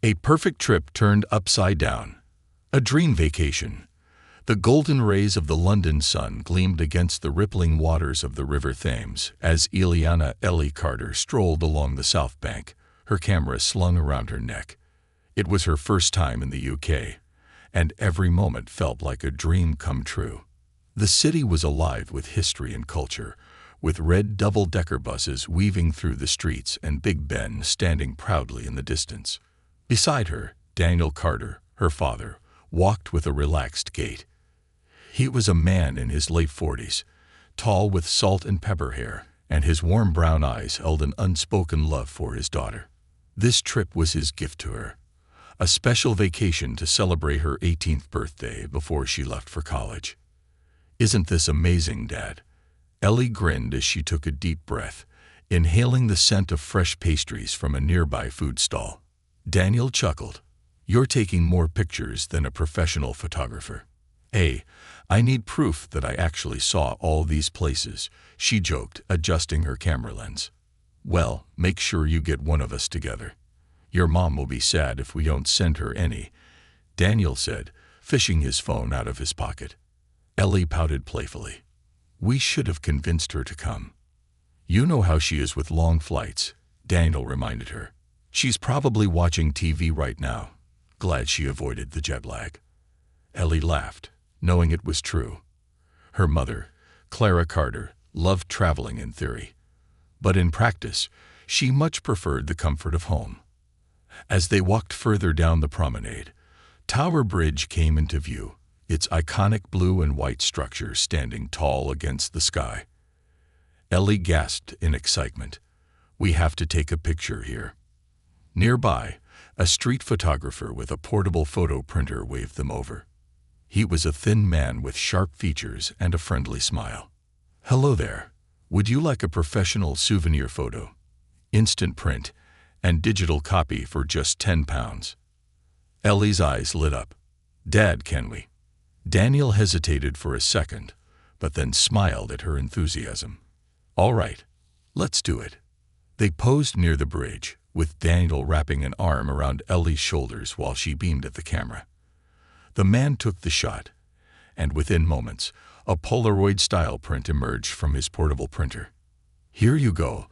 A perfect trip turned upside down. A dream vacation. The golden rays of the London sun gleamed against the rippling waters of the River Thames as Ileana Ellie Carter strolled along the south bank, her camera slung around her neck. It was her first time in the UK, and every moment felt like a dream come true. The city was alive with history and culture, with red double-decker buses weaving through the streets and Big Ben standing proudly in the distance. Beside her, Daniel Carter, her father, walked with a relaxed gait. He was a man in his late 40s, tall with salt and pepper hair, and his warm brown eyes held an unspoken love for his daughter. This trip was his gift to her, a special vacation to celebrate her 18th birthday before she left for college. "Isn't this amazing, Dad?" Ellie grinned as she took a deep breath, inhaling the scent of fresh pastries from a nearby food stall. Daniel chuckled. "You're taking more pictures than a professional photographer." "Hey, I need proof that I actually saw all these places," she joked, adjusting her camera lens. "Well, make sure you get one of us together. Your mom will be sad if we don't send her any," Daniel said, fishing his phone out of his pocket. Ellie pouted playfully. "We should have convinced her to come." "You know how she is with long flights," Daniel reminded her. "She's probably watching TV right now. Glad she avoided the jet lag." Ellie laughed, knowing it was true. Her mother, Clara Carter, loved traveling in theory, but in practice, she much preferred the comfort of home. As they walked further down the promenade, Tower Bridge came into view, its iconic blue and white structure standing tall against the sky. Ellie gasped in excitement. "We have to take a picture here." Nearby, a street photographer with a portable photo printer waved them over. He was a thin man with sharp features and a friendly smile. "Hello there. Would you like a professional souvenir photo? Instant print and digital copy for just £10. Ellie's eyes lit up. "Dad, can we?" Daniel hesitated for a second, but then smiled at her enthusiasm. "All right, let's do it." They posed near the bridge, with Daniel wrapping an arm around Ellie's shoulders while she beamed at the camera. The man took the shot, and within moments, a Polaroid-style print emerged from his portable printer. "Here you go,"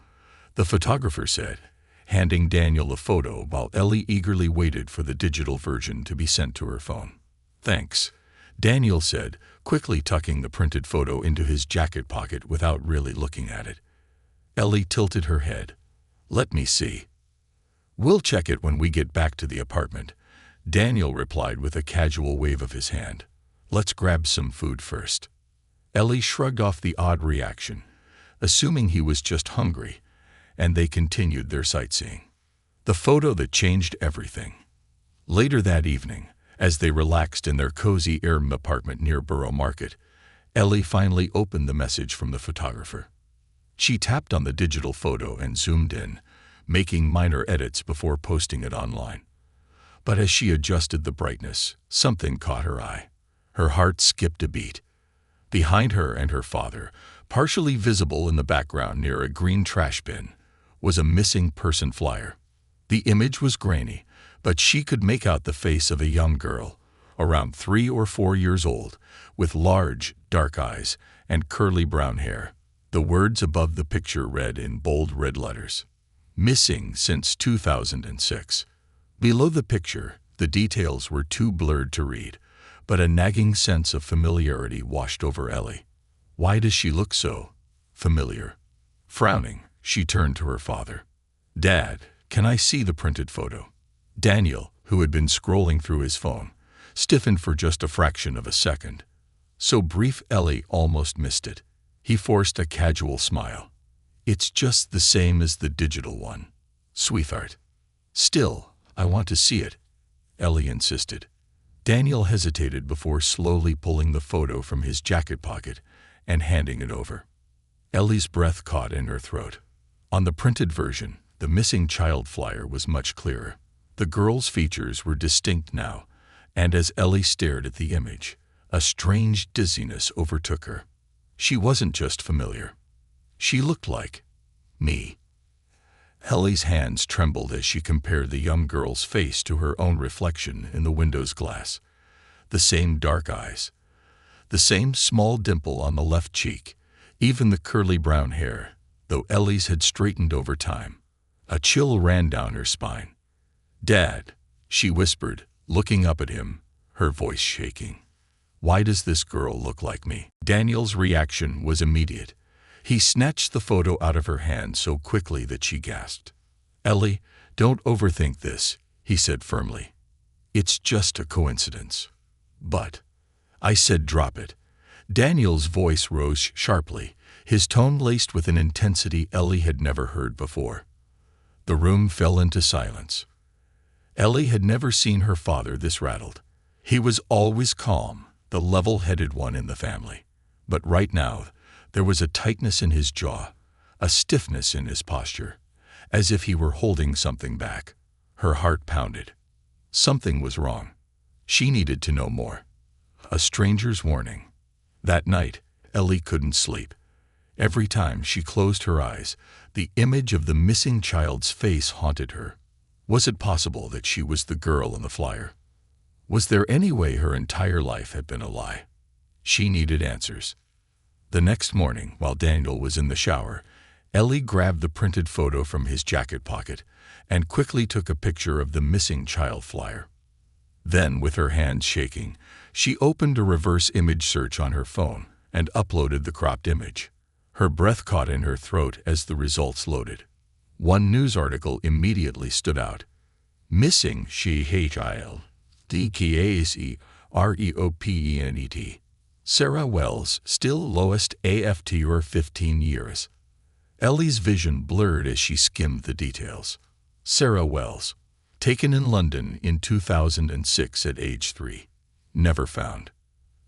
the photographer said, handing Daniel a photo while Ellie eagerly waited for the digital version to be sent to her phone. "Thanks," Daniel said, quickly tucking the printed photo into his jacket pocket without really looking at it. Ellie tilted her head. "Let me see." "We'll check it when we get back to the apartment," Daniel replied with a casual wave of his hand. "Let's grab some food first." Ellie shrugged off the odd reaction, assuming he was just hungry, and they continued their sightseeing. The photo that changed everything. Later that evening, as they relaxed in their cozy Irm apartment near Borough Market, Ellie finally opened the message from the photographer. She tapped on the digital photo and zoomed in, making minor edits before posting it online. But as she adjusted the brightness, something caught her eye. Her heart skipped a beat. Behind her and her father, partially visible in the background near a green trash bin, was a missing person flyer. The image was grainy, but she could make out the face of a young girl, around 3 or 4 years old, with large, dark eyes and curly brown hair. The words above the picture read in bold red letters, "Missing since 2006. Below the picture, the details were too blurred to read, but a nagging sense of familiarity washed over Ellie. Why does she look so familiar? Frowning, she turned to her father. "Dad, can I see the printed photo?" Daniel, who had been scrolling through his phone, stiffened for just a fraction of a second. So brief Ellie almost missed it. He forced a casual smile. "It's just the same as the digital one, sweetheart." "Still, I want to see it," Ellie insisted. Daniel hesitated before slowly pulling the photo from his jacket pocket and handing it over. Ellie's breath caught in her throat. On the printed version, the missing child flyer was much clearer. The girl's features were distinct now, and as Ellie stared at the image, a strange dizziness overtook her. She wasn't just familiar. She looked like me. Ellie's hands trembled as she compared the young girl's face to her own reflection in the window's glass. The same dark eyes, the same small dimple on the left cheek, even the curly brown hair, though Ellie's had straightened over time. A chill ran down her spine. "Dad," she whispered, looking up at him, her voice shaking. "Why does this girl look like me?" Daniel's reaction was immediate. He snatched the photo out of her hand so quickly that she gasped. "Ellie, don't overthink this," he said firmly. "It's just a coincidence." "But," I said, "drop it." Daniel's voice rose sharply, his tone laced with an intensity Ellie had never heard before. The room fell into silence. Ellie had never seen her father this rattled. He was always calm, the level-headed one in the family. But right now, there was a tightness in his jaw, a stiffness in his posture, as if he were holding something back. Her heart pounded. Something was wrong. She needed to know more. A stranger's warning. That night, Ellie couldn't sleep. Every time she closed her eyes, the image of the missing child's face haunted her. Was it possible that she was the girl in the flyer? Was there any way her entire life had been a lie? She needed answers. The next morning, while Daniel was in the shower, Ellie grabbed the printed photo from his jacket pocket and quickly took a picture of the missing child flyer. Then, with her hands shaking, she opened a reverse image search on her phone and uploaded the cropped image. Her breath caught in her throat as the results loaded. One news article immediately stood out. "Missing child, DKASEREOPENET. Sarah Wells, still lowest after 15 years." Ellie's vision blurred as she skimmed the details. Sarah Wells, taken in London in 2006 at age 3. Never found.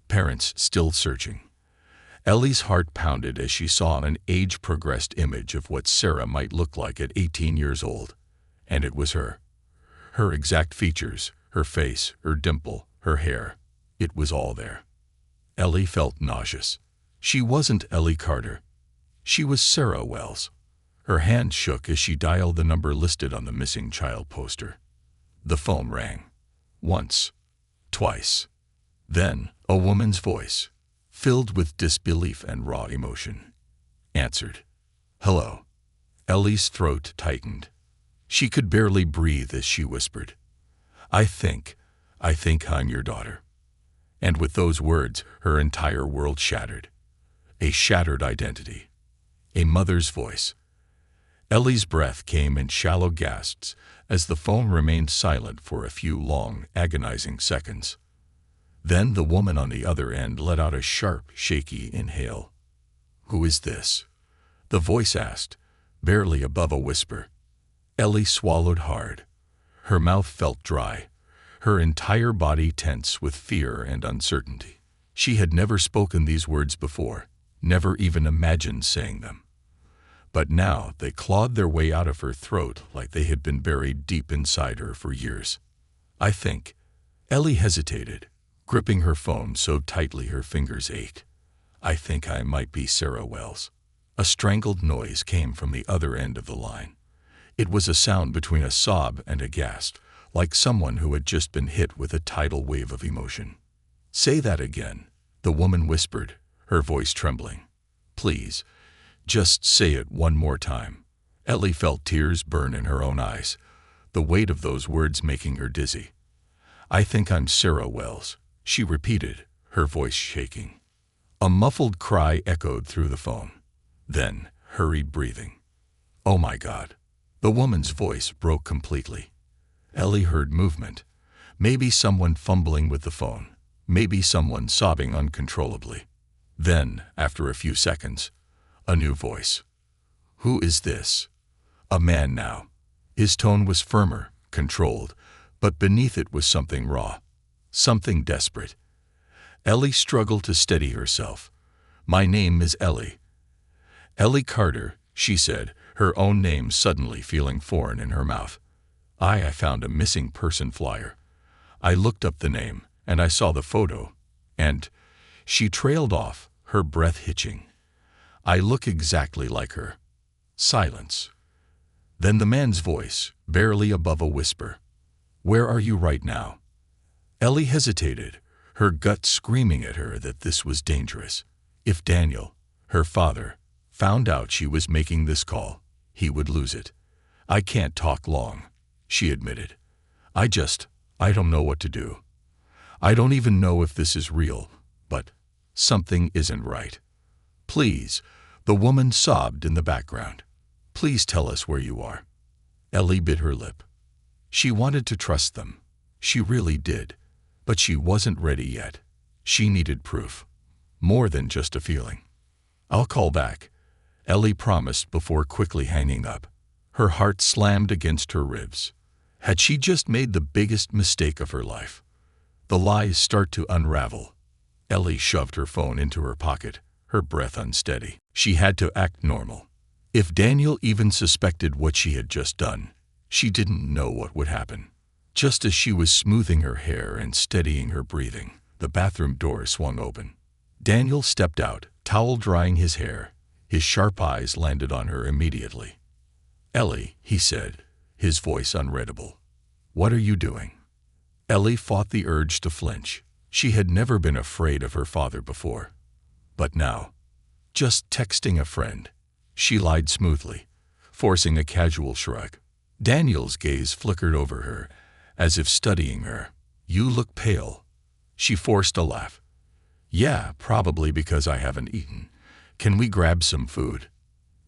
Parents still searching. Ellie's heart pounded as she saw an age-progressed image of what Sarah might look like at 18 years old. And it was her. Her exact features, her face, her dimple, her hair. It was all there. Ellie felt nauseous. She wasn't Ellie Carter. She was Sarah Wells. Her hand shook as she dialed the number listed on the missing child poster. The phone rang. Once. Twice. Then, a woman's voice, filled with disbelief and raw emotion, answered. "Hello." Ellie's throat tightened. She could barely breathe as she whispered, I think I'm your daughter." And with those words, her entire world shattered. A shattered identity. A mother's voice. Ellie's breath came in shallow gasps as the phone remained silent for a few long, agonizing seconds. Then the woman on the other end let out a sharp, shaky inhale. "Who is this?" the voice asked, barely above a whisper. Ellie swallowed hard. Her mouth felt dry, her entire body tense with fear and uncertainty. She had never spoken these words before, never even imagined saying them. But now they clawed their way out of her throat like they had been buried deep inside her for years. "I think." Ellie hesitated, gripping her phone so tightly her fingers ached. "I think I might be Sarah Wells." A strangled noise came from the other end of the line. It was a sound between a sob and a gasp, like someone who had just been hit with a tidal wave of emotion. "Say that again," the woman whispered, her voice trembling. "Please, just say it one more time." Ellie felt tears burn in her own eyes, the weight of those words making her dizzy. "I think I'm Sarah Wells," she repeated, her voice shaking. A muffled cry echoed through the phone. Then, hurried breathing. "Oh my God." The woman's voice broke completely. Ellie heard movement. Maybe someone fumbling with the phone. Maybe someone sobbing uncontrollably. Then, after a few seconds, a new voice. "Who is this?" A man now. His tone was firmer, controlled, but beneath it was something raw, something desperate. Ellie struggled to steady herself. "My name is Ellie." "Ellie Carter," she said, her own name suddenly feeling foreign in her mouth. I found a missing person flyer. I looked up the name, and I saw the photo, and..." She trailed off, her breath hitching. "I look exactly like her." Silence. Then the man's voice, barely above a whisper. "Where are you right now?" Ellie hesitated, her gut screaming at her that this was dangerous. If Daniel, her father, found out she was making this call, he would lose it. "I can't talk long," she admitted. I don't know what to do. I don't even know if this is real, but something isn't right. Please," the woman sobbed in the background. "Please tell us where you are." Ellie bit her lip. She wanted to trust them. She really did. But she wasn't ready yet. She needed proof. More than just a feeling. "I'll call back," Ellie promised before quickly hanging up. Her heart slammed against her ribs. Had she just made the biggest mistake of her life? The lies start to unravel. Ellie shoved her phone into her pocket, her breath unsteady. She had to act normal. If Daniel even suspected what she had just done, she didn't know what would happen. Just as she was smoothing her hair and steadying her breathing, the bathroom door swung open. Daniel stepped out, towel drying his hair. His sharp eyes landed on her immediately. "Ellie," he said, his voice unreadable. "What are you doing?" Ellie fought the urge to flinch. She had never been afraid of her father before. But now, just texting a friend. She lied smoothly, forcing a casual shrug. Daniel's gaze flickered over her, as if studying her. "You look pale." She forced a laugh. "Yeah, probably because I haven't eaten. Can we grab some food?"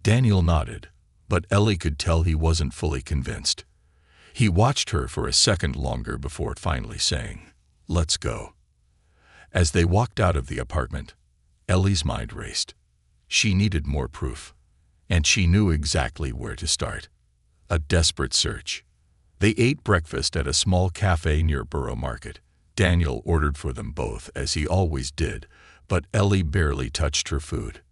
Daniel nodded, but Ellie could tell he wasn't fully convinced. He watched her for a second longer before finally saying, "Let's go." As they walked out of the apartment, Ellie's mind raced. She needed more proof, and she knew exactly where to start. A desperate search. They ate breakfast at a small cafe near Borough Market. Daniel ordered for them both, as he always did, but Ellie barely touched her food.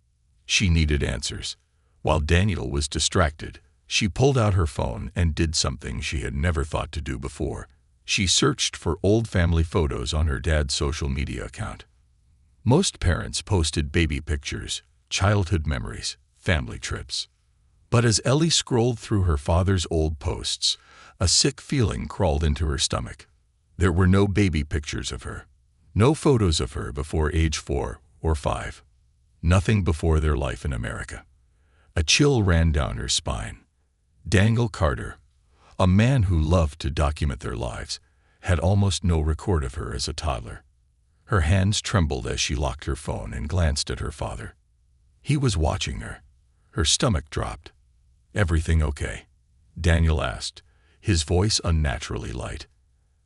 She needed answers. While Daniel was distracted, she pulled out her phone and did something she had never thought to do before. She searched for old family photos on her dad's social media account. Most parents posted baby pictures, childhood memories, family trips. But as Ellie scrolled through her father's old posts, a sick feeling crawled into her stomach. There were no baby pictures of her. No photos of her before age 4 or 5. Nothing before their life in America. A chill ran down her spine. Daniel Carter, a man who loved to document their lives, had almost no record of her as a toddler. Her hands trembled as she locked her phone and glanced at her father. He was watching her. Her stomach dropped. "Everything okay?" Daniel asked, his voice unnaturally light.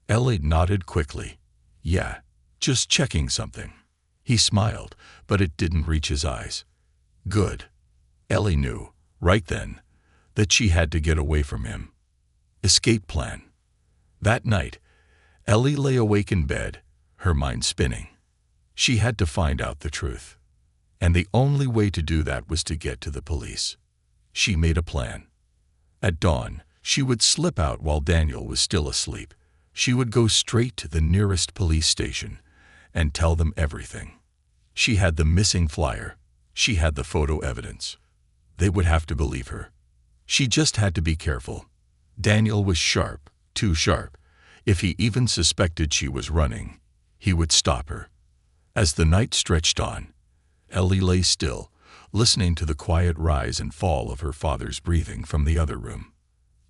Ellie nodded quickly. "Yeah, just checking something." He smiled, but it didn't reach his eyes. "Good." Ellie knew, right then, that she had to get away from him. Escape plan. That night, Ellie lay awake in bed, her mind spinning. She had to find out the truth. And the only way to do that was to get to the police. She made a plan. At dawn, she would slip out while Daniel was still asleep. She would go straight to the nearest police station and tell them everything. She had the missing flyer. She had the photo evidence. They would have to believe her. She just had to be careful. Daniel was sharp, too sharp. If he even suspected she was running, he would stop her. As the night stretched on, Ellie lay still, listening to the quiet rise and fall of her father's breathing from the other room.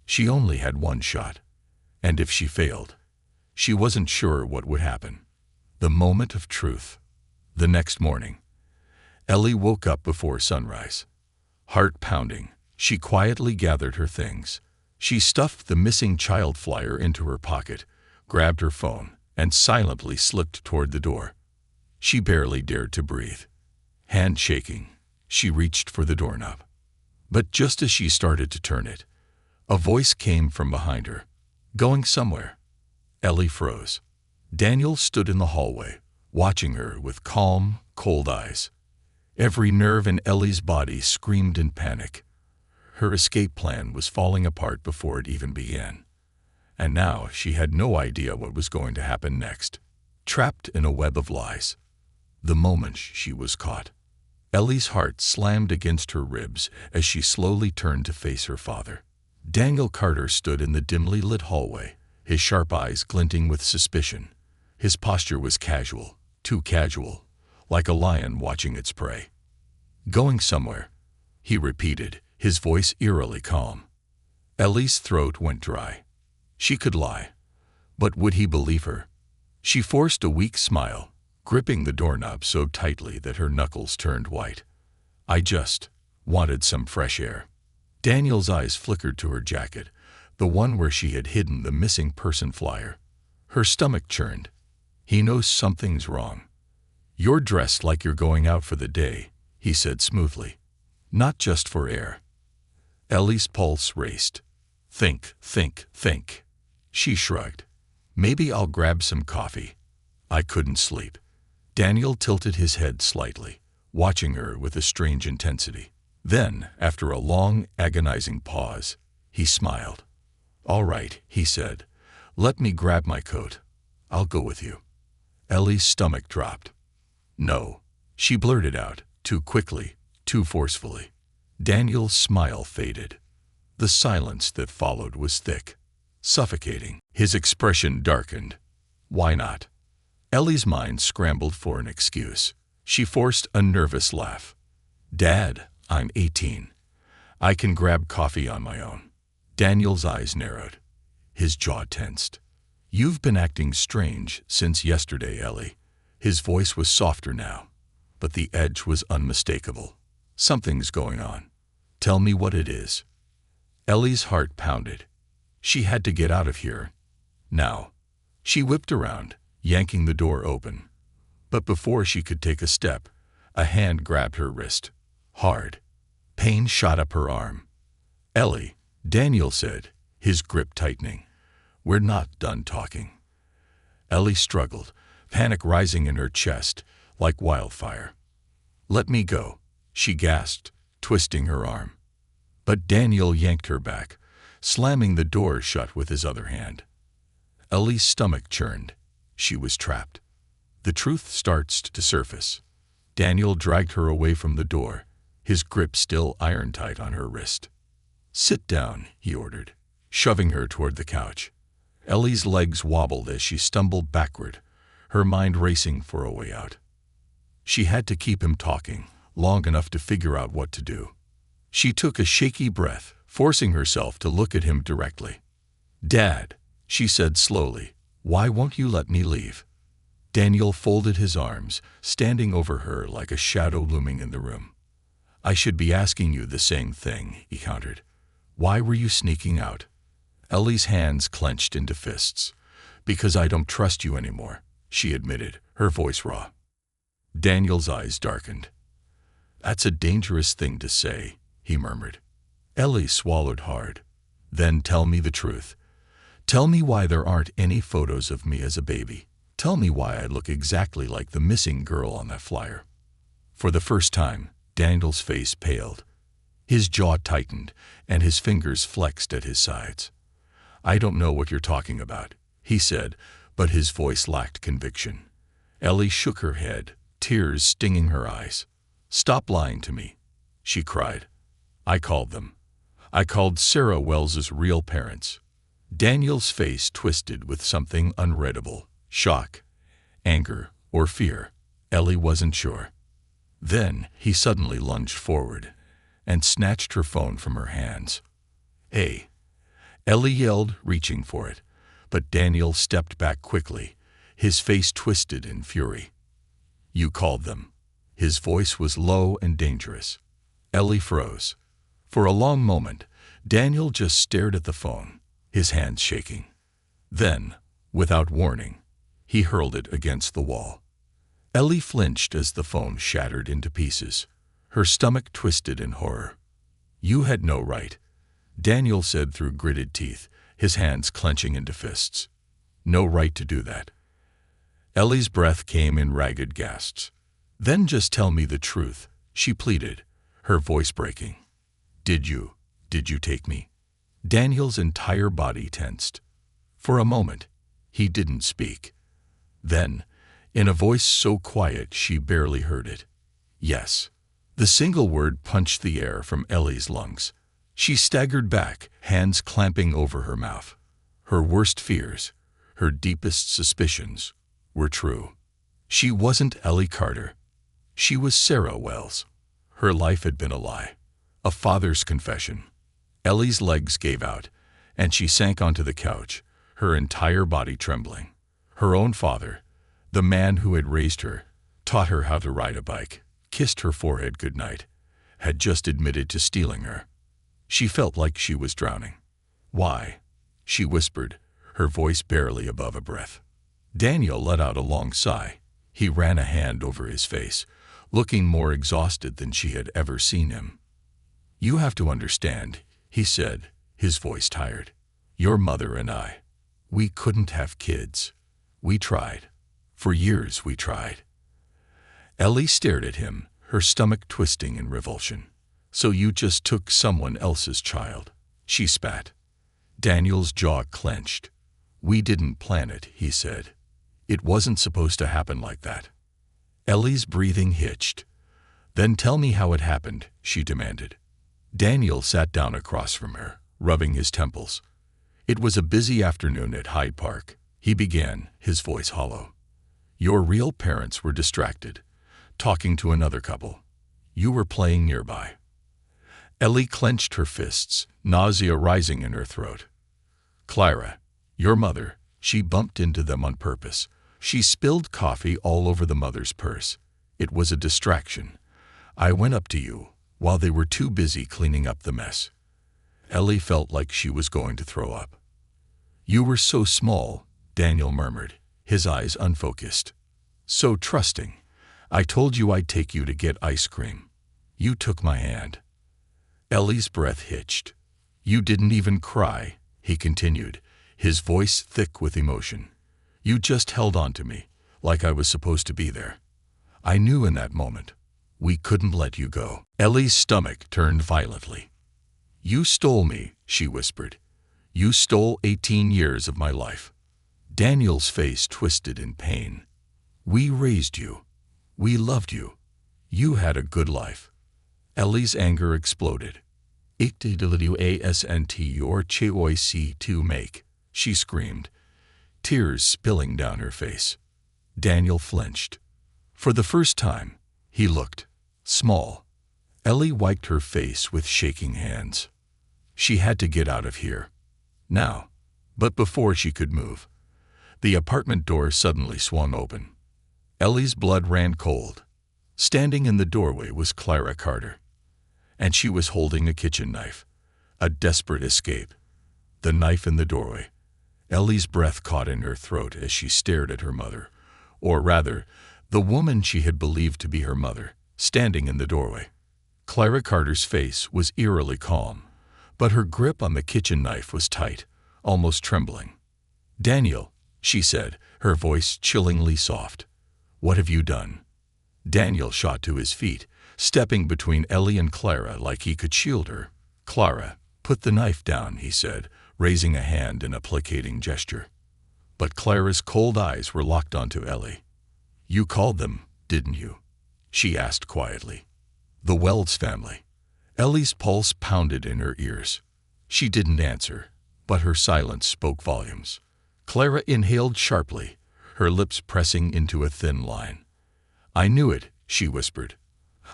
She only had one shot, and if she failed, she wasn't sure what would happen. The moment of truth. The next morning, Ellie woke up before sunrise. Heart pounding, she quietly gathered her things. She stuffed the missing child flyer into her pocket, grabbed her phone, and silently slipped toward the door. She barely dared to breathe. Hand shaking, she reached for the doorknob. But just as she started to turn it, a voice came from behind her. "Going somewhere?" Ellie froze. Daniel stood in the hallway, watching her with calm, cold eyes. Every nerve in Ellie's body screamed in panic. Her escape plan was falling apart before it even began. And now she had no idea what was going to happen next. Trapped in a web of lies. The moment she was caught, Ellie's heart slammed against her ribs as she slowly turned to face her father. Daniel Carter stood in the dimly lit hallway, his sharp eyes glinting with suspicion. His posture was casual, too casual, like a lion watching its prey. "Going somewhere," he repeated, his voice eerily calm. Ellie's throat went dry. She could lie, but would he believe her? She forced a weak smile, gripping the doorknob so tightly that her knuckles turned white. "I just wanted some fresh air." Daniel's eyes flickered to her jacket, the one where she had hidden the missing person flyer. Her stomach churned. He knows something's wrong. "You're dressed like you're going out for the day," he said smoothly. "Not just for air." Ellie's pulse raced. Think. She shrugged. "Maybe I'll grab some coffee." "I couldn't sleep." Daniel tilted his head slightly, watching her with a strange intensity. Then, after a long, agonizing pause, he smiled. "All right," he said. "Let me grab my coat. I'll go with you." Ellie's stomach dropped. "No," she blurted out, too quickly, too forcefully. Daniel's smile faded. The silence that followed was thick, suffocating. His expression darkened. "Why not?" Ellie's mind scrambled for an excuse. She forced a nervous laugh. "Dad, I'm 18. I can grab coffee on my own." Daniel's eyes narrowed. His jaw tensed. "You've been acting strange since yesterday, Ellie." His voice was softer now, but the edge was unmistakable. "Something's going on. Tell me what it is." Ellie's heart pounded. She had to get out of here. Now. She whipped around, yanking the door open. But before she could take a step, a hand grabbed her wrist. Hard. Pain shot up her arm. "Ellie," Daniel said, his grip tightening. "We're not done talking." Ellie struggled, panic rising in her chest like wildfire. "Let me go," she gasped, twisting her arm. But Daniel yanked her back, slamming the door shut with his other hand. Ellie's stomach churned. She was trapped. The truth starts to surface. Daniel dragged her away from the door, his grip still iron-tight on her wrist. "Sit down," he ordered, shoving her toward the couch. Ellie's legs wobbled as she stumbled backward, her mind racing for a way out. She had to keep him talking, long enough to figure out what to do. She took a shaky breath, forcing herself to look at him directly. "Dad," she said slowly, "why won't you let me leave?" Daniel folded his arms, standing over her like a shadow looming in the room. "I should be asking you the same thing," he countered. "Why were you sneaking out?" Ellie's hands clenched into fists. "Because I don't trust you anymore," she admitted, her voice raw. Daniel's eyes darkened. "That's a dangerous thing to say," he murmured. Ellie swallowed hard. "Then tell me the truth. Tell me why there aren't any photos of me as a baby. Tell me why I look exactly like the missing girl on that flyer." For the first time, Daniel's face paled. His jaw tightened, and his fingers flexed at his sides. "I don't know what you're talking about," he said, but his voice lacked conviction. Ellie shook her head, tears stinging her eyes. "Stop lying to me," she cried. "I called them. I called Sarah Wells's real parents." Daniel's face twisted with something unreadable. Shock, anger, or fear. Ellie wasn't sure. Then he suddenly lunged forward and snatched her phone from her hands. "Hey!" Ellie yelled, reaching for it, but Daniel stepped back quickly, his face twisted in fury. "You called them." His voice was low and dangerous. Ellie froze. For a long moment, Daniel just stared at the phone, his hands shaking. Then, without warning, he hurled it against the wall. Ellie flinched as the phone shattered into pieces. Her stomach twisted in horror. "You had no right," Daniel said through gritted teeth, his hands clenching into fists. "No right to do that." Ellie's breath came in ragged gasps. "Then just tell me the truth," she pleaded, her voice breaking. Did you take me?" Daniel's entire body tensed. For a moment, he didn't speak. Then, in a voice so quiet she barely heard it, "Yes." The single word punched the air from Ellie's lungs. She staggered back, hands clamping over her mouth. Her worst fears, her deepest suspicions, were true. She wasn't Ellie Carter. She was Sarah Wells. Her life had been a lie, a father's confession. Ellie's legs gave out, and she sank onto the couch, her entire body trembling. Her own father, the man who had raised her, taught her how to ride a bike, kissed her forehead goodnight, had just admitted to stealing her. She felt like she was drowning. "Why?" she whispered, her voice barely above a breath. Daniel let out a long sigh. He ran a hand over his face, looking more exhausted than she had ever seen him. "You have to understand," he said, his voice tired. "Your mother and I, we couldn't have kids. We tried. For years we tried." Ellie stared at him, her stomach twisting in revulsion. "So you just took someone else's child?" she spat. Daniel's jaw clenched. "We didn't plan it," he said. "It wasn't supposed to happen like that." Ellie's breathing hitched. "Then tell me how it happened," she demanded. Daniel sat down across from her, rubbing his temples. "It was a busy afternoon at Hyde Park," he began, his voice hollow. "Your real parents were distracted, talking to another couple. You were playing nearby." Ellie clenched her fists, nausea rising in her throat. "Clara, your mother," she bumped into them on purpose. She spilled coffee all over the mother's purse. "It was a distraction. I went up to you while they were too busy cleaning up the mess." Ellie felt like she was going to throw up. "You were so small," Daniel murmured, his eyes unfocused. "So trusting. I told you I'd take you to get ice cream. You took my hand." Ellie's breath hitched. "You didn't even cry," he continued, his voice thick with emotion. "You just held on to me, like I was supposed to be there. I knew in that moment. We couldn't let you go." Ellie's stomach turned violently. "You stole me," she whispered. "You stole 18 years of my life." Daniel's face twisted in pain. "We raised you. We loved you. You had a good life." Ellie's anger exploded. "Iktwasnt your choice to make," she screamed, tears spilling down her face. Daniel flinched. For the first time, he looked small. Ellie wiped her face with shaking hands. She had to get out of here. Now. But before she could move, the apartment door suddenly swung open. Ellie's blood ran cold. Standing in the doorway was Clara Carter. And she was holding a kitchen knife. A desperate escape. The knife in the doorway. Ellie's breath caught in her throat as she stared at her mother. Or rather, the woman she had believed to be her mother, standing in the doorway. Clara Carter's face was eerily calm, but her grip on the kitchen knife was tight, almost trembling. "Daniel," she said, her voice chillingly soft. "What have you done?" Daniel shot to his feet, stepping between Ellie and Clara like he could shield her. "Clara, put the knife down," he said, raising a hand in a placating gesture. But Clara's cold eyes were locked onto Ellie. "You called them, didn't you?" she asked quietly. "The Wells family." Ellie's pulse pounded in her ears. She didn't answer, but her silence spoke volumes. Clara inhaled sharply, her lips pressing into a thin line. "I knew it," she whispered.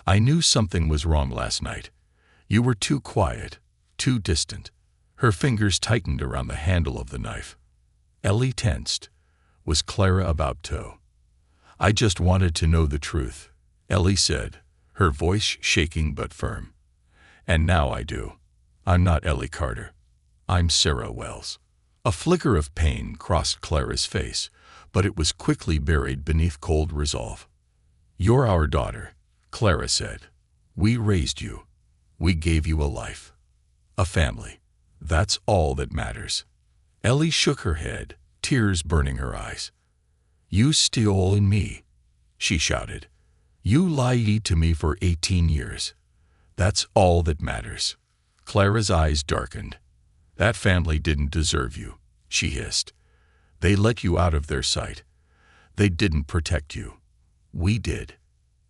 "I knew something was wrong last night. You were too quiet, too distant." Her fingers tightened around the handle of the knife. Ellie tensed. Was Clara about to? "I just wanted to know the truth," Ellie said, her voice shaking but firm. "And now I do. I'm not Ellie Carter. I'm Sarah Wells." A flicker of pain crossed Clara's face, but it was quickly buried beneath cold resolve. "You're our daughter," Clara said. "We raised you. We gave you a life. A family. That's all that matters." Ellie shook her head, tears burning her eyes. "You stole in me," she shouted. "You lied to me for 18 years. That's all that matters." Clara's eyes darkened. "That family didn't deserve you," she hissed. "They let you out of their sight. They didn't protect you. We did."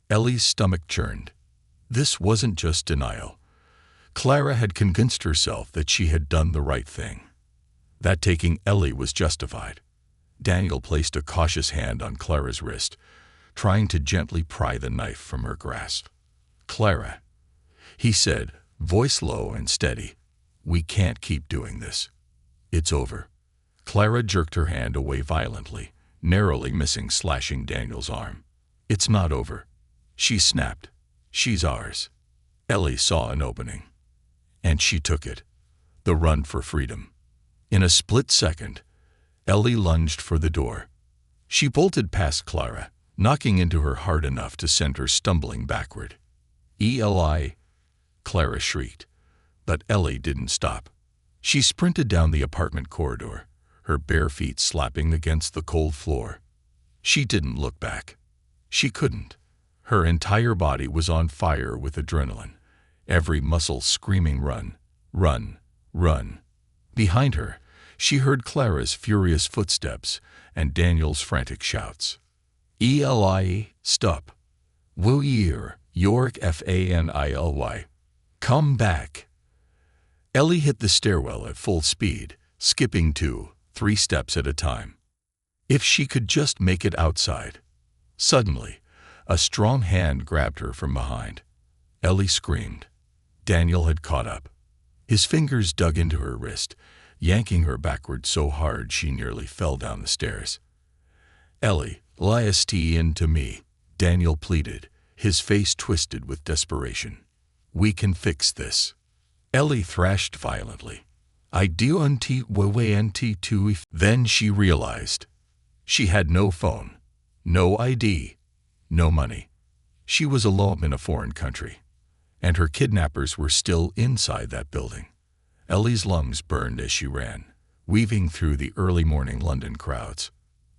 Ellie's stomach churned. This wasn't just denial. Clara had convinced herself that she had done the right thing, that taking Ellie was justified. Daniel placed a cautious hand on Clara's wrist, trying to gently pry the knife from her grasp. "Clara," he said, voice low and steady, "we can't keep doing this. It's over." Clara jerked her hand away violently, narrowly missing slashing Daniel's arm. "It's not over," she snapped. "She's ours." Ellie saw an opening, and she took it. The run for freedom. In a split second, Ellie lunged for the door. She bolted past Clara, knocking into her hard enough to send her stumbling backward. "Eli!" Clara shrieked, but Ellie didn't stop. She sprinted down the apartment corridor, her bare feet slapping against the cold floor. She didn't look back. She couldn't. Her entire body was on fire with adrenaline, every muscle screaming run, run, run. Behind her, she heard Clara's furious footsteps and Daniel's frantic shouts. "Eli, stop. Will you, York Fanily. Come back." Ellie hit the stairwell at full speed, skipping 2-3 steps at a time. If she could just make it outside. Suddenly, a strong hand grabbed her from behind. Ellie screamed. Daniel had caught up. His fingers dug into her wrist, yanking her backward so hard she nearly fell down the stairs. "Ellie, liest into me," Daniel pleaded, his face twisted with desperation. "We can fix this." Ellie thrashed violently. "I do unti too." Then she realized. She had no phone, no ID, no money. She was alone in a foreign country, and her kidnappers were still inside that building. Ellie's lungs burned as she ran, weaving through the early morning London crowds.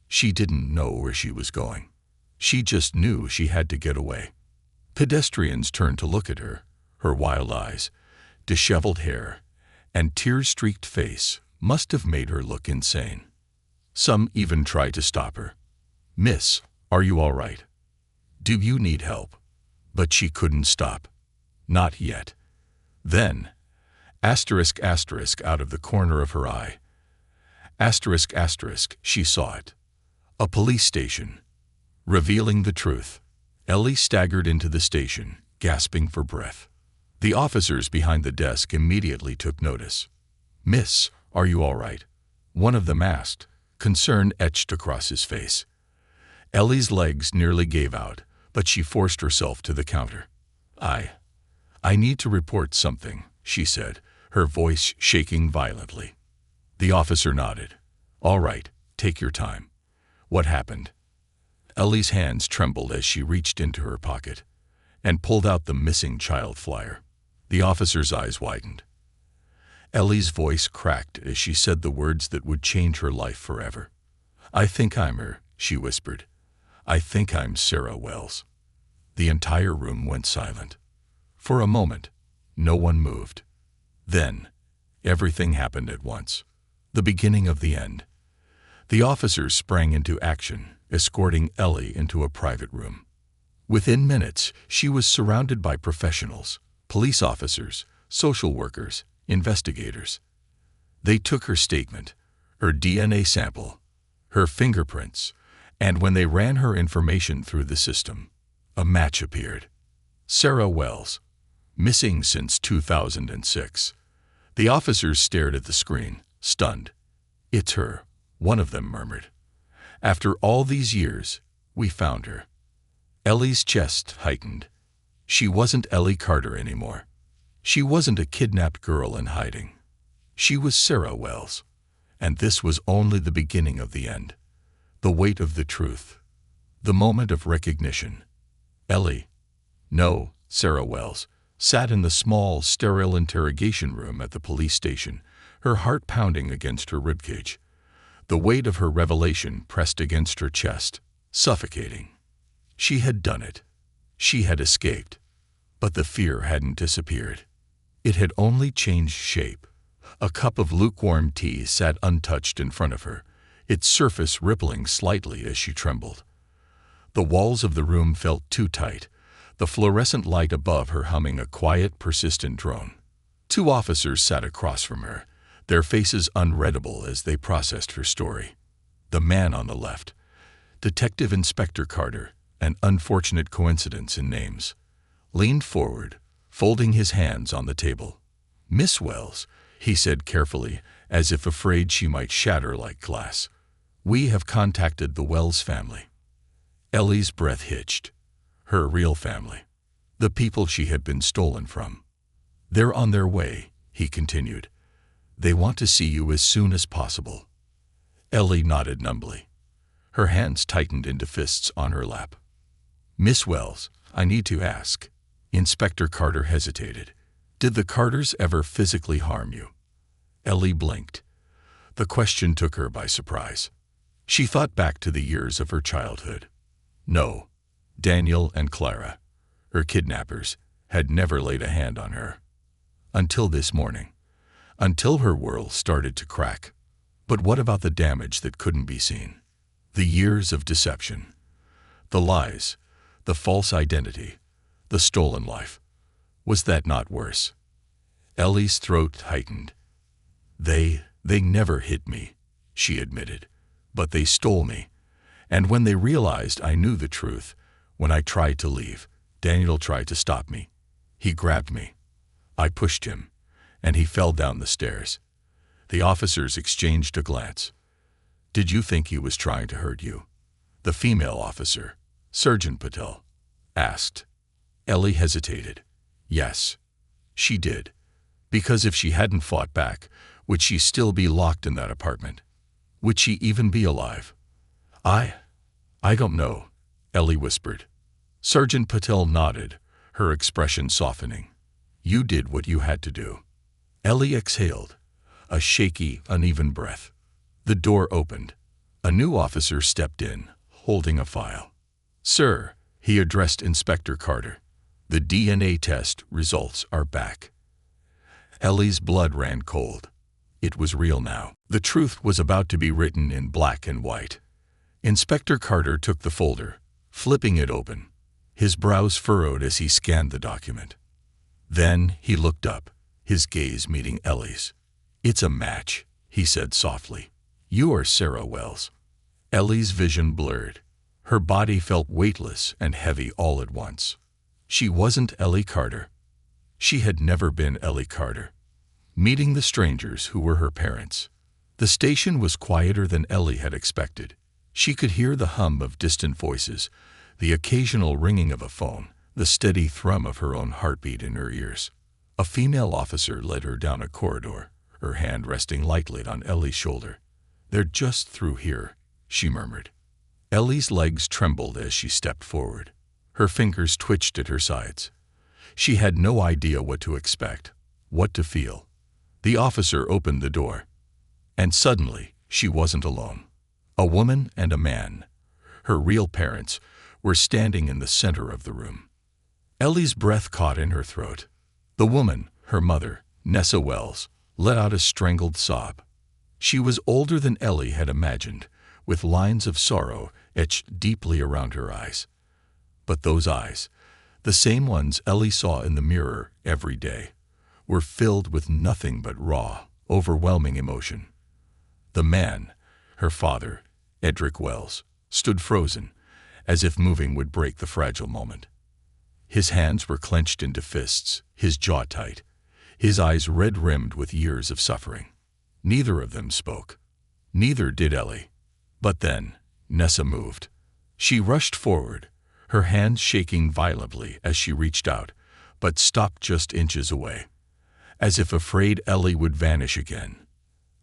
She didn't know where she was going. She just knew she had to get away. Pedestrians turned to look at her, her wild eyes, disheveled hair, and tear-streaked face must have made her look insane. Some even tried to stop her. "Miss, are you all right? Do you need help?" But she couldn't stop. Not yet. Then, asterisk out of the corner of her eye. Asterisk, she saw it. A police station. Revealing the truth. Ellie staggered into the station, gasping for breath. The officers behind the desk immediately took notice. "Miss, are you all right?" One of them asked, concern etched across his face. Ellie's legs nearly gave out, but she forced herself to the counter. I need to report something," she said, her voice shaking violently. The officer nodded. "All right, take your time. What happened?" Ellie's hands trembled as she reached into her pocket and pulled out the missing child flyer. The officer's eyes widened. Ellie's voice cracked as she said the words that would change her life forever. "I think I'm her," she whispered. "I think I'm Sarah Wells." The entire room went silent. For a moment, no one moved. Then, everything happened at once. The beginning of the end. The officers sprang into action, escorting Ellie into a private room. Within minutes, she was surrounded by professionals, police officers, social workers, investigators. They took her statement, her DNA sample, her fingerprints, and when they ran her information through the system, a match appeared. Sarah Wells, missing since 2006. The officers stared at the screen, stunned. "It's her," one of them murmured. "After all these years, we found her." Ellie's chest heightened. She wasn't Ellie Carter anymore. She wasn't a kidnapped girl in hiding. She was Sarah Wells, and this was only the beginning of the end. The weight of the truth. The moment of recognition. Ellie, no, Sarah Wells, sat in the small, sterile interrogation room at the police station, her heart pounding against her ribcage. The weight of her revelation pressed against her chest, suffocating. She had done it. She had escaped. But the fear hadn't disappeared. It had only changed shape. A cup of lukewarm tea sat untouched in front of her, its surface rippling slightly as she trembled. The walls of the room felt too tight, the fluorescent light above her humming a quiet, persistent drone. Two officers sat across from her, their faces unreadable as they processed her story. The man on the left, Detective Inspector Carter, an unfortunate coincidence in names, leaned forward, folding his hands on the table. "Miss Wells," he said carefully, as if afraid she might shatter like glass, "we have contacted the Wells family." Ellie's breath hitched. Her real family. The people she had been stolen from. "They're on their way," he continued. "They want to see you as soon as possible." Ellie nodded numbly. Her hands tightened into fists on her lap. "Miss Wells, I need to ask." Inspector Carter hesitated. "Did the Carters ever physically harm you?" Ellie blinked. The question took her by surprise. She thought back to the years of her childhood. No, Daniel and Clara, her kidnappers, had never laid a hand on her. Until this morning. Until her world started to crack. But what about the damage that couldn't be seen? The years of deception. The lies. The false identity. The stolen life. Was that not worse? Ellie's throat tightened. They never hit me," she admitted. "But they stole me. And when they realized I knew the truth, when I tried to leave, Daniel tried to stop me. He grabbed me. I pushed him, and he fell down the stairs." The officers exchanged a glance. "Did you think he was trying to hurt you?" The female officer, Sergeant Patel, asked. Ellie hesitated. Yes, she did. Because if she hadn't fought back, would she still be locked in that apartment? Would she even be alive? I don't know," Ellie whispered. Sergeant Patel nodded, her expression softening. "You did what you had to do." Ellie exhaled, a shaky, uneven breath. The door opened. A new officer stepped in, holding a file. "Sir," he addressed Inspector Carter, "the DNA test results are back." Ellie's blood ran cold. It was real now. The truth was about to be written in black and white. Inspector Carter took the folder, flipping it open, his brows furrowed as he scanned the document. Then he looked up, his gaze meeting Ellie's. "It's a match," he said softly. "You are Sarah Wells." Ellie's vision blurred. Her body felt weightless and heavy all at once. She wasn't Ellie Carter. She had never been Ellie Carter. Meeting the strangers who were her parents. The station was quieter than Ellie had expected. She could hear the hum of distant voices, the occasional ringing of a phone, the steady thrum of her own heartbeat in her ears. A female officer led her down a corridor, her hand resting lightly on Ellie's shoulder. "They're just through here," she murmured. Ellie's legs trembled as she stepped forward. Her fingers twitched at her sides. She had no idea what to expect, what to feel. The officer opened the door. And suddenly, she wasn't alone. A woman and a man, her real parents, were standing in the center of the room. Ellie's breath caught in her throat. The woman, her mother, Nessa Wells, let out a strangled sob. She was older than Ellie had imagined, with lines of sorrow etched deeply around her eyes. But those eyes, the same ones Ellie saw in the mirror every day, were filled with nothing but raw, overwhelming emotion. The man, her father, Edric Wells, stood frozen, as if moving would break the fragile moment. His hands were clenched into fists, his jaw tight, his eyes red-rimmed with years of suffering. Neither of them spoke. Neither did Ellie. But then, Nessa moved. She rushed forward, her hands shaking violently as she reached out, but stopped just inches away, as if afraid Ellie would vanish again.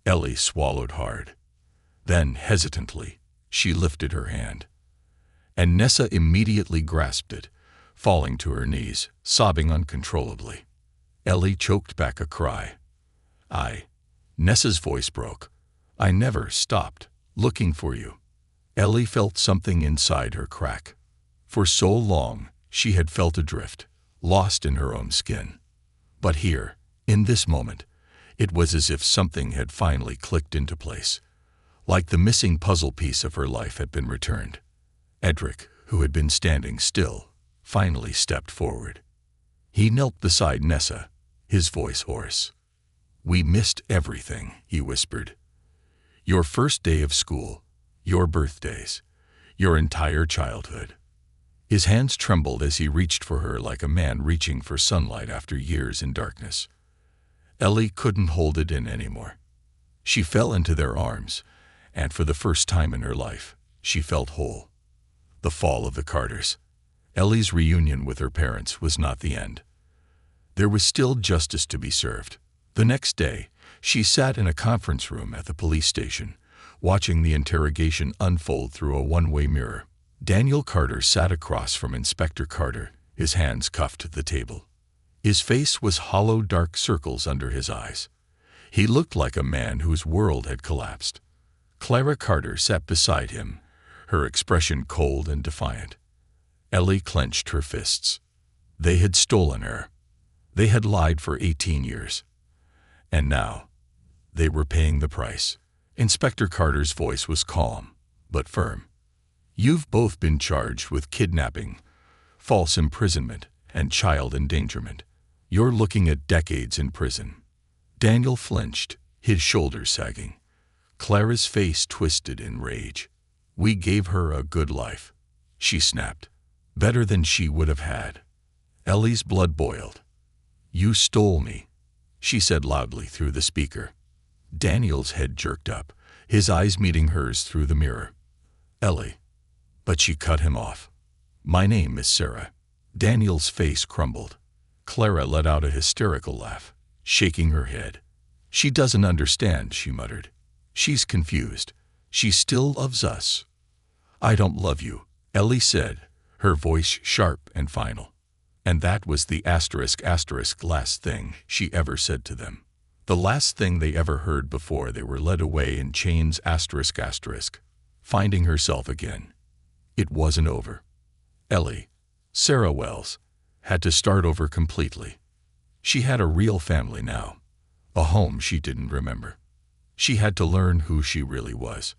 Ellie swallowed hard. Then, hesitantly, she lifted her hand. And Nessa immediately grasped it, falling to her knees, sobbing uncontrollably. Ellie choked back a cry. Nessa's voice broke. "I never stopped looking for you." Ellie felt something inside her crack. For so long, she had felt adrift, lost in her own skin. But here, in this moment, it was as if something had finally clicked into place. Like the missing puzzle piece of her life had been returned. Edric, who had been standing still, finally stepped forward. He knelt beside Nessa, his voice hoarse. "We missed everything," he whispered. "Your first day of school, your birthdays, your entire childhood." His hands trembled as he reached for her like a man reaching for sunlight after years in darkness. Ellie couldn't hold it in anymore. She fell into their arms, and for the first time in her life, she felt whole. The fall of the Carters. Ellie's reunion with her parents was not the end. There was still justice to be served. The next day, she sat in a conference room at the police station, watching the interrogation unfold through a one-way mirror. Daniel Carter sat across from Inspector Carter, his hands cuffed to the table. His face was hollow, dark circles under his eyes. He looked like a man whose world had collapsed. Clara Carter sat beside him, her expression cold and defiant. Ellie clenched her fists. They had stolen her. They had lied for 18 years. And now, they were paying the price. Inspector Carter's voice was calm, but firm. "You've both been charged with kidnapping, false imprisonment, and child endangerment. You're looking at decades in prison." Daniel flinched, his shoulders sagging. Clara's face twisted in rage. "We gave her a good life," she snapped. "Better than she would have had." Ellie's blood boiled. "You stole me," she said loudly through the speaker. Daniel's head jerked up, his eyes meeting hers through the mirror. "Ellie." But she cut him off. "My name is Sarah." Daniel's face crumbled. Clara let out a hysterical laugh, shaking her head. "She doesn't understand," she muttered. "She's confused. She still loves us." "I don't love you," Ellie said, her voice sharp and final. And that was the last thing she ever said to them. The last thing they ever heard before they were led away in chains finding herself again. It wasn't over. Ellie, Sarah Wells, had to start over completely. She had a real family now, a home she didn't remember. She had to learn who she really was.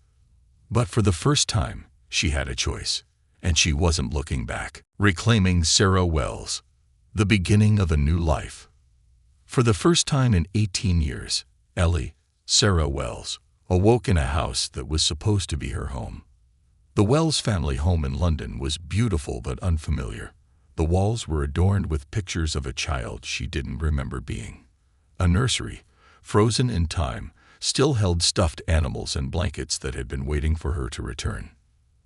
But for the first time, she had a choice, and she wasn't looking back. Reclaiming Sarah Wells, the beginning of a new life. For the first time in 18 years, Ellie, Sarah Wells, awoke in a house that was supposed to be her home. The Wells family home in London was beautiful but unfamiliar. The walls were adorned with pictures of a child she didn't remember being. A nursery, frozen in time, still held stuffed animals and blankets that had been waiting for her to return.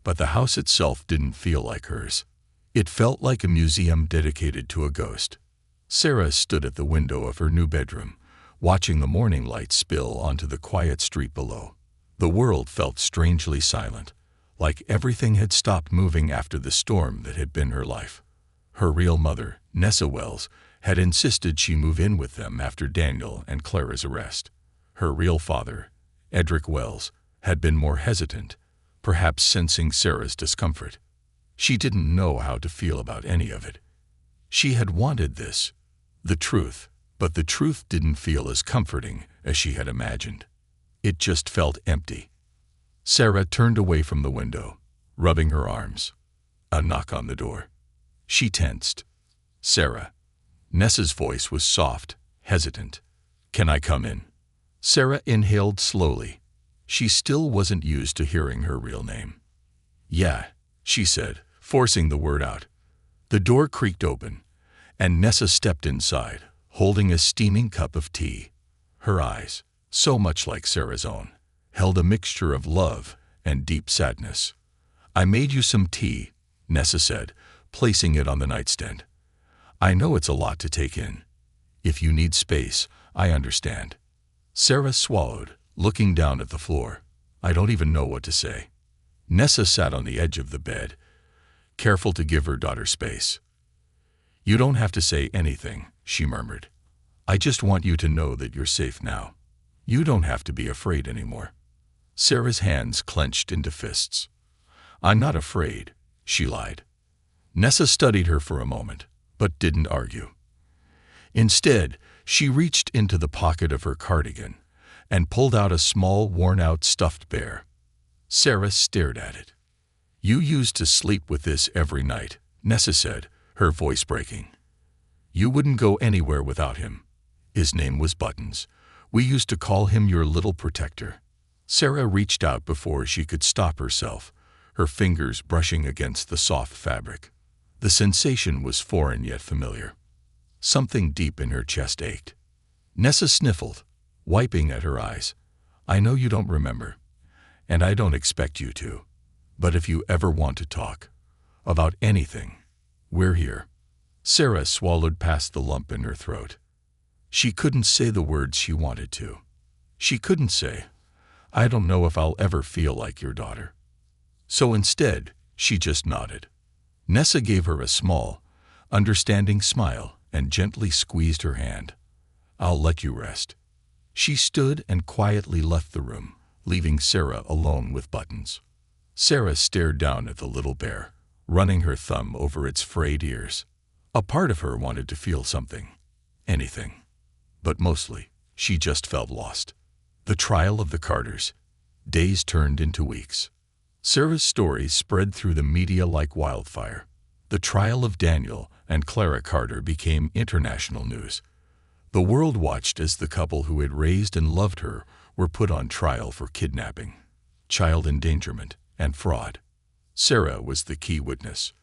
But the house itself didn't feel like hers. It felt like a museum dedicated to a ghost. Sarah stood at the window of her new bedroom, watching the morning light spill onto the quiet street below. The world felt strangely silent, like everything had stopped moving after the storm that had been her life. Her real mother, Nessa Wells, had insisted she move in with them after Daniel and Clara's arrest. Her real father, Edric Wells, had been more hesitant, perhaps sensing Sarah's discomfort. She didn't know how to feel about any of it. She had wanted this, the truth, but the truth didn't feel as comforting as she had imagined. It just felt empty. Sarah turned away from the window, rubbing her arms. A knock on the door. She tensed. "Sarah." Nessa's voice was soft, hesitant. "Can I come in?" Sarah inhaled slowly. She still wasn't used to hearing her real name. "Yeah," she said, forcing the word out. The door creaked open, and Nessa stepped inside, holding a steaming cup of tea. Her eyes, so much like Sarah's own, held a mixture of love and deep sadness. "I made you some tea," Nessa said, placing it on the nightstand. "I know it's a lot to take in. If you need space, I understand." Sarah swallowed, looking down at the floor. "I don't even know what to say." Nessa sat on the edge of the bed, careful to give her daughter space. "You don't have to say anything," she murmured. "I just want you to know that you're safe now. You don't have to be afraid anymore." Sarah's hands clenched into fists. "I'm not afraid," she lied. Nessa studied her for a moment, but didn't argue. Instead, she reached into the pocket of her cardigan and pulled out a small, worn-out stuffed bear. Sarah stared at it. "You used to sleep with this every night," Nessa said, her voice breaking. "You wouldn't go anywhere without him. His name was Buttons. We used to call him your little protector. Sarah reached out before she could stop herself, her fingers brushing against the soft fabric. The sensation was foreign yet familiar. Something deep in her chest ached. Nessa sniffled, wiping at her eyes. I know you don't remember, and I don't expect you to, but if you ever want to talk about anything, we're here. Sarah swallowed past the lump in her throat. She couldn't say the words she wanted to. She couldn't say, I don't know if I'll ever feel like your daughter. So instead, she just nodded. Nessa gave her a small, understanding smile and gently squeezed her hand. I'll let you rest. She stood and quietly left the room, leaving Sarah alone with Buttons. Sarah stared down at the little bear, running her thumb over its frayed ears. A part of her wanted to feel something, anything. But mostly, she just felt lost. The trial of the Carters. Days turned into weeks. Sarah's story spread through the media like wildfire. The trial of Daniel and Clara Carter became international news. The world watched as the couple who had raised and loved her were put on trial for kidnapping, child endangerment, and fraud. Sarah was the key witness.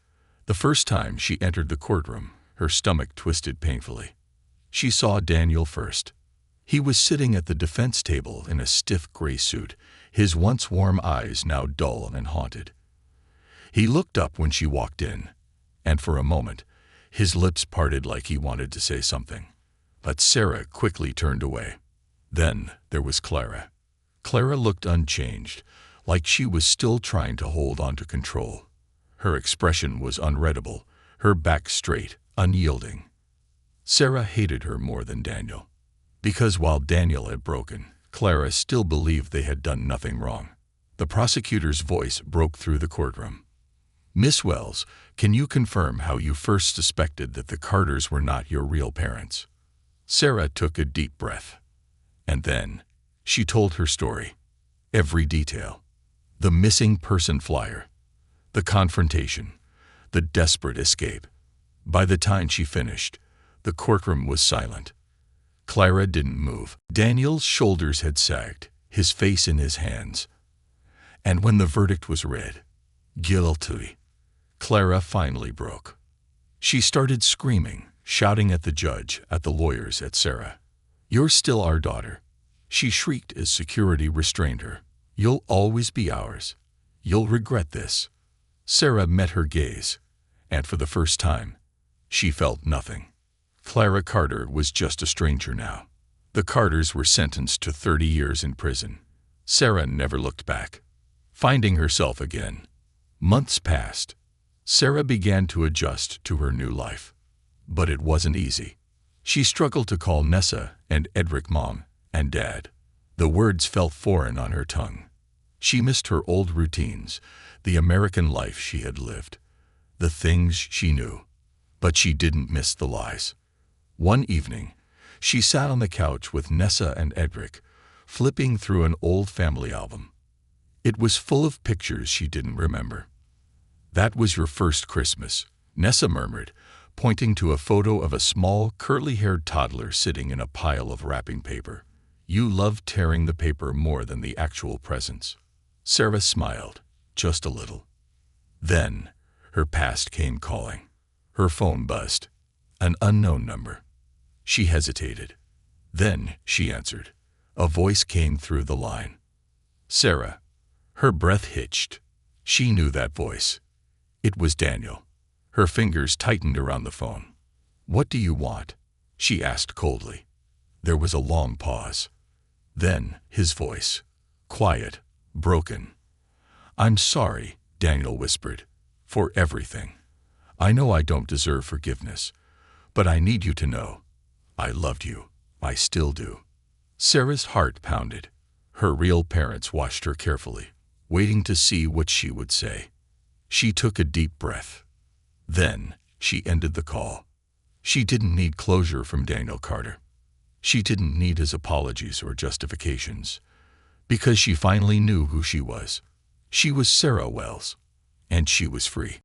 The first time she entered the courtroom, her stomach twisted painfully. She saw Daniel first. He was sitting at the defense table in a stiff gray suit, his once warm eyes now dull and haunted. He looked up when she walked in, and for a moment, his lips parted like he wanted to say something. But Sarah quickly turned away. Then there was Clara. Clara looked unchanged, like she was still trying to hold on to control. Her expression was unreadable, her back straight, unyielding. Sarah hated her more than Daniel. Because while Daniel had broken, Clara still believed they had done nothing wrong. The prosecutor's voice broke through the courtroom. Miss Wells, can you confirm how you first suspected that the Carters were not your real parents? Sarah took a deep breath. And then, she told her story. Every detail. The missing person flyer. The confrontation. The desperate escape. By the time she finished, the courtroom was silent. Clara didn't move. Daniel's shoulders had sagged, his face in his hands. And when the verdict was read, guilty, Clara finally broke. She started screaming, shouting at the judge, at the lawyers, at Sarah. You're still our daughter. She shrieked as security restrained her. You'll always be ours. You'll regret this. Sarah met her gaze, and for the first time, she felt nothing. Clara Carter was just a stranger now. The Carters were sentenced to 30 years in prison. Sarah never looked back. Finding herself again. Months passed. Sarah began to adjust to her new life. But it wasn't easy. She struggled to call Nessa and Edric mom and dad. The words felt foreign on her tongue. She missed her old routines, the American life she had lived, the things she knew. But she didn't miss the lies. One evening, she sat on the couch with Nessa and Edric, flipping through an old family album. It was full of pictures she didn't remember. That was your first Christmas, Nessa murmured, pointing to a photo of a small, curly-haired toddler sitting in a pile of wrapping paper. You loved tearing the paper more than the actual presents. Sarah smiled, just a little. Then, her past came calling. Her phone buzzed. An unknown number. She hesitated. Then she answered. A voice came through the line. Sarah. Her breath hitched. She knew that voice. It was Daniel. Her fingers tightened around the phone. What do you want? She asked coldly. There was a long pause. Then his voice. Quiet, broken. I'm sorry, Daniel whispered, for everything. I know I don't deserve forgiveness, but I need you to know. I loved you. I still do. Sarah's heart pounded. Her real parents watched her carefully, waiting to see what she would say. She took a deep breath. Then she ended the call. She didn't need closure from Daniel Carter. She didn't need his apologies or justifications, because she finally knew who she was. She was Sarah Wells, and she was free.